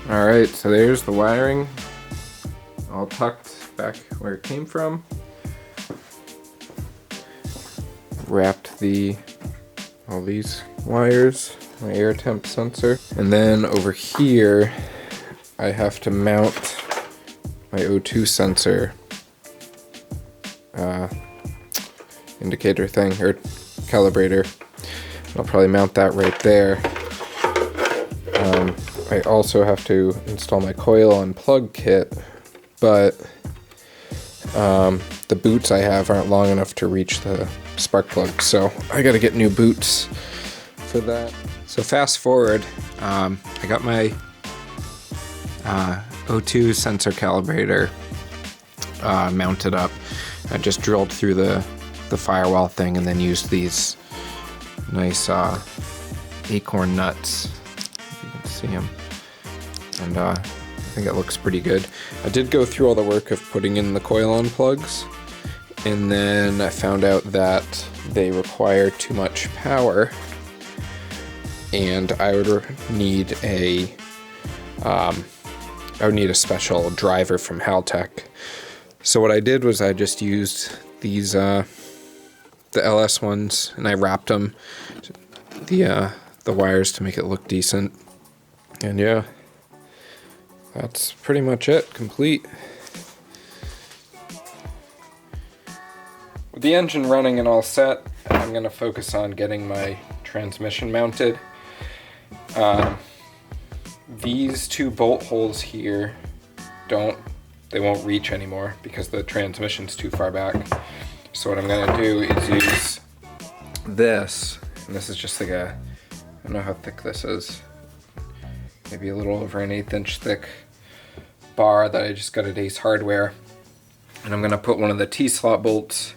Alright, so there's the wiring, all tucked back where it came from. Wrapped all these wires, my air temp sensor. And then over here, I have to mount my O2 sensor indicator thing, or calibrator. I'll probably mount that right there. I also have to install my coil on plug kit, but the boots I have aren't long enough to reach the spark plug, so I gotta get new boots for that. So fast forward, I got my O2 sensor calibrator mounted up. I just drilled through the firewall thing and then used these nice acorn nuts, if you can see them, and I think it looks pretty good. I did go through all the work of putting in the coil-on plugs, and then I found out that they require too much power, and I would need a special driver from Haltech. So what I did was I just used these the LS ones, and I wrapped them the wires to make it look decent. And yeah, that's pretty much it, complete. With the engine running and all set, I'm gonna focus on getting my transmission mounted. These two bolt holes here they won't reach anymore because the transmission's too far back. So what I'm gonna do is use this, and this is just like I don't know how thick this is, maybe a little over an 1/8 inch thick bar that I just got at Ace Hardware. And I'm gonna put one of the T-slot bolts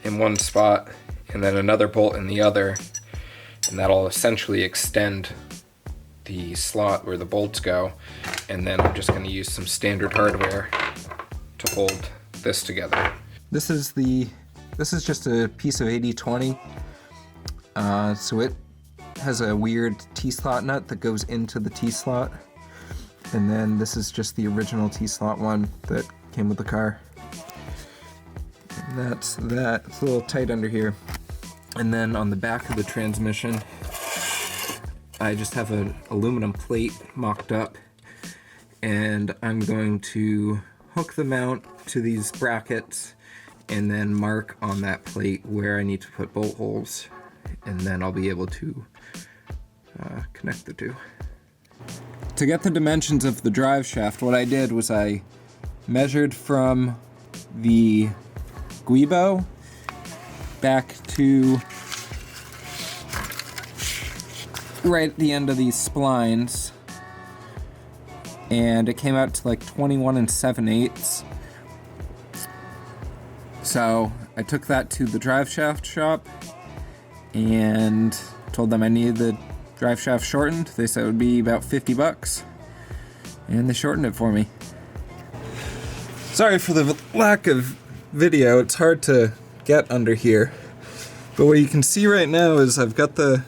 in one spot and then another bolt in the other, and that'll essentially extend the slot where the bolts go. And then I'm just going to use some standard hardware to hold this together. This is just a piece of 80/20. So it has a weird T-slot nut that goes into the T-slot, and then this is just the original T-slot one that came with the car. And that's that. It's a little tight under here. And then on the back of the transmission, I just have an aluminum plate mocked up, and I'm going to hook the mount to these brackets and then mark on that plate where I need to put bolt holes, and then I'll be able to connect the two. To get the dimensions of the drive shaft, what I did was I measured from the guibo back to right at the end of these splines, and it came out to like 21 7/8. So I took that to the drive shaft shop and told them I needed the drive shaft shortened. They said it would be about $50, and they shortened it for me. Sorry for the lack of video, it's hard to get under here, but what you can see right now is I've got the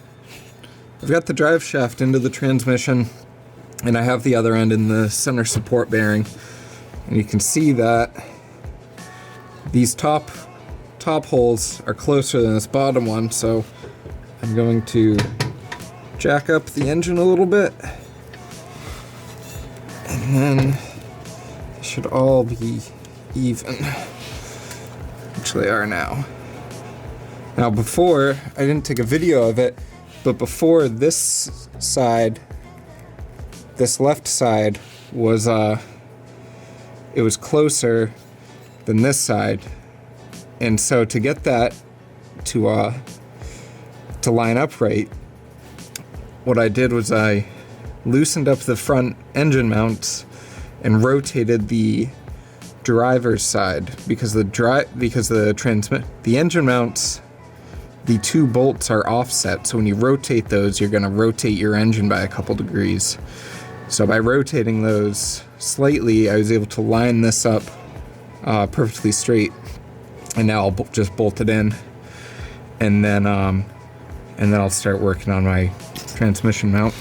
drive shaft into the transmission, and I have the other end in the center support bearing, and you can see that these top holes are closer than this bottom one, so I'm going to jack up the engine a little bit, and then it should all be even, which they are now. Now before, I didn't take a video of it, but before this side, this left side was it was closer than this side, and so to get that to line up right, what I did was I loosened up the front engine mounts and rotated the driver's side, because the engine mounts, the two bolts are offset, so when you rotate those, you're going to rotate your engine by a couple degrees. So by rotating those slightly, I was able to line this up perfectly straight, and now I'll just bolt it in, and then I'll start working on my transmission mount.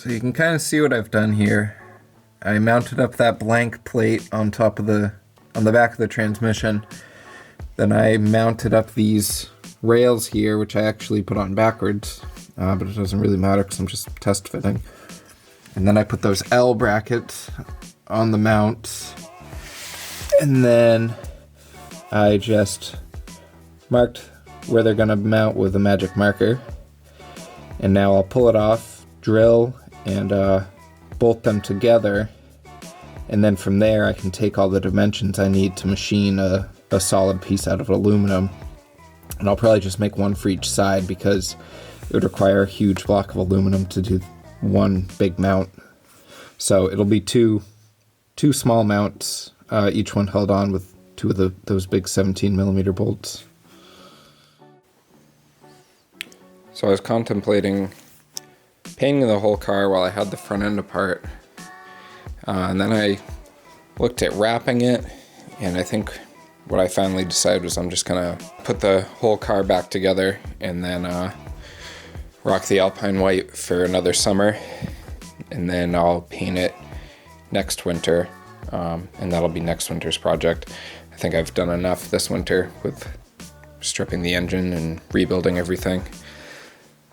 So you can kind of see what I've done here. I mounted up that blank plate on top of on the back of the transmission. Then I mounted up these rails here, which I actually put on backwards, but it doesn't really matter because I'm just test fitting. And then I put those L brackets on the mounts. And then I just marked where they're gonna mount with a magic marker. And now I'll pull it off, drill, and bolt them together. And then from there I can take all the dimensions I need to machine a solid piece out of aluminum. And I'll probably just make one for each side because it would require a huge block of aluminum to do one big mount. So it'll be two small mounts, each one held on with two of those big 17mm bolts. So I was contemplating painting the whole car while I had the front end apart. And then I looked at wrapping it, and I think what I finally decided was I'm just gonna put the whole car back together and then rock the Alpine White for another summer. And then I'll paint it next winter, and that'll be next winter's project. I think I've done enough this winter with stripping the engine and rebuilding everything.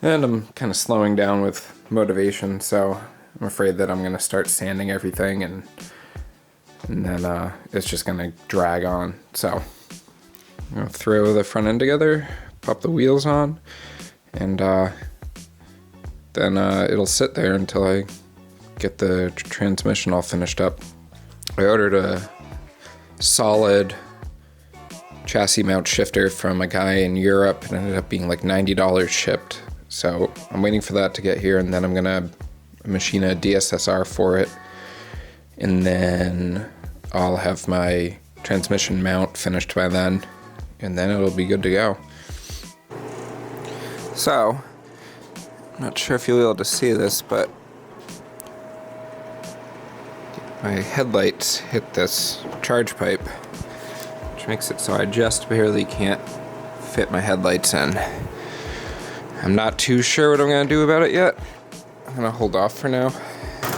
And I'm kind of slowing down with motivation, so I'm afraid that I'm going to start sanding everything and then it's just going to drag on. So I'm going to throw the front end together, pop the wheels on, and then it'll sit there until I get the transmission all finished up. I ordered a solid chassis mount shifter from a guy in Europe. It ended up being like $90 shipped. So I'm waiting for that to get here, and then I'm gonna machine a DSSR for it. And then I'll have my transmission mount finished by then, and then it'll be good to go. So, I'm not sure if you'll be able to see this, but my headlights hit this charge pipe, which makes it so I just barely can't fit my headlights in. I'm not too sure what I'm gonna do about it yet. I'm gonna hold off for now.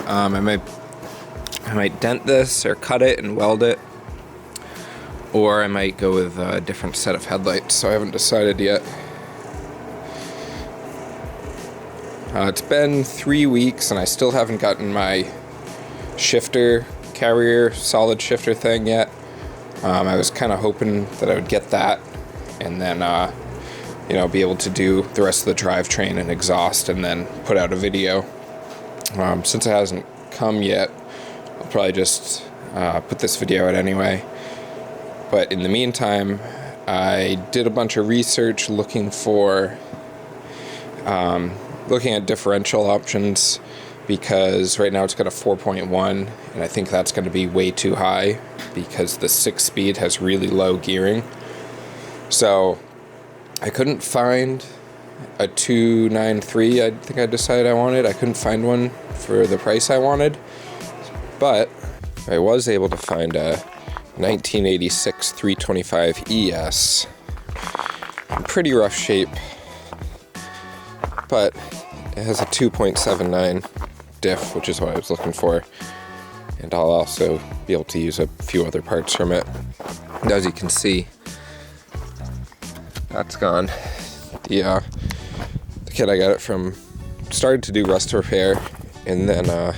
I might dent this or cut it and weld it, or I might go with a different set of headlights, so I haven't decided yet. It's been 3 weeks and I still haven't gotten my shifter, carrier, solid shifter thing yet. I was kind of hoping that I would get that and then be able to do the rest of the drivetrain and exhaust and then put out a video. Since it hasn't come yet, I'll probably just put this video out anyway. But in the meantime, I did a bunch of research looking at differential options, because right now it's got a 4.1 and I think that's going to be way too high because the 6-speed has really low gearing. So I couldn't find a 293 I think I decided I wanted. I couldn't find one for the price I wanted, but I was able to find a 1986 325 ES in pretty rough shape, but it has a 2.79 diff, which is what I was looking for, and I'll also be able to use a few other parts from it. And as you can see, that's gone. The kid I got it from started to do rust repair, and then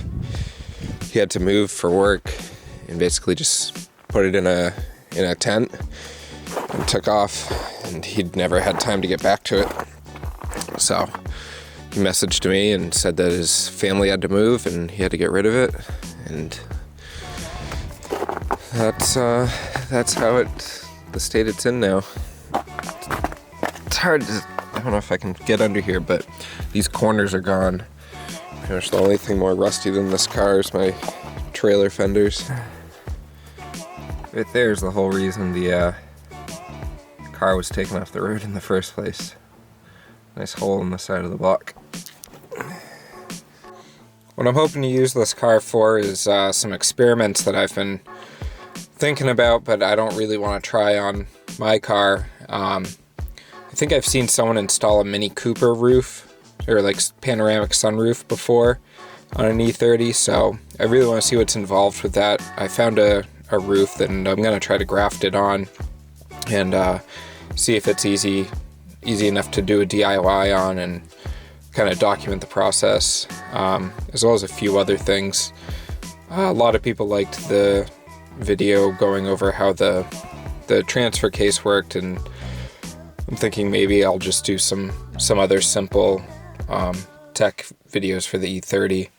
he had to move for work and basically just put it in a tent and took off, and he'd never had time to get back to it. So he messaged me and said that his family had to move and he had to get rid of it, and that's how the state it's in now. It's hard to, I don't know if I can get under here, but these corners are gone. Pretty much the only thing more rusty than this car is my trailer fenders. Right there's the whole reason the car was taken off the road in the first place. Nice hole in the side of the block. What I'm hoping to use this car for is some experiments that I've been thinking about, but I don't really want to try on my car. I think I've seen someone install a Mini Cooper roof, or like panoramic sunroof before, on an E30, so I really want to see what's involved with that. I found a roof that I'm going to try to graft it on and see if it's easy enough to do a DIY on and kind of document the process, as well as a few other things. A lot of people liked the video going over how the transfer case worked, and I'm thinking maybe I'll just do some other simple tech videos for the E30.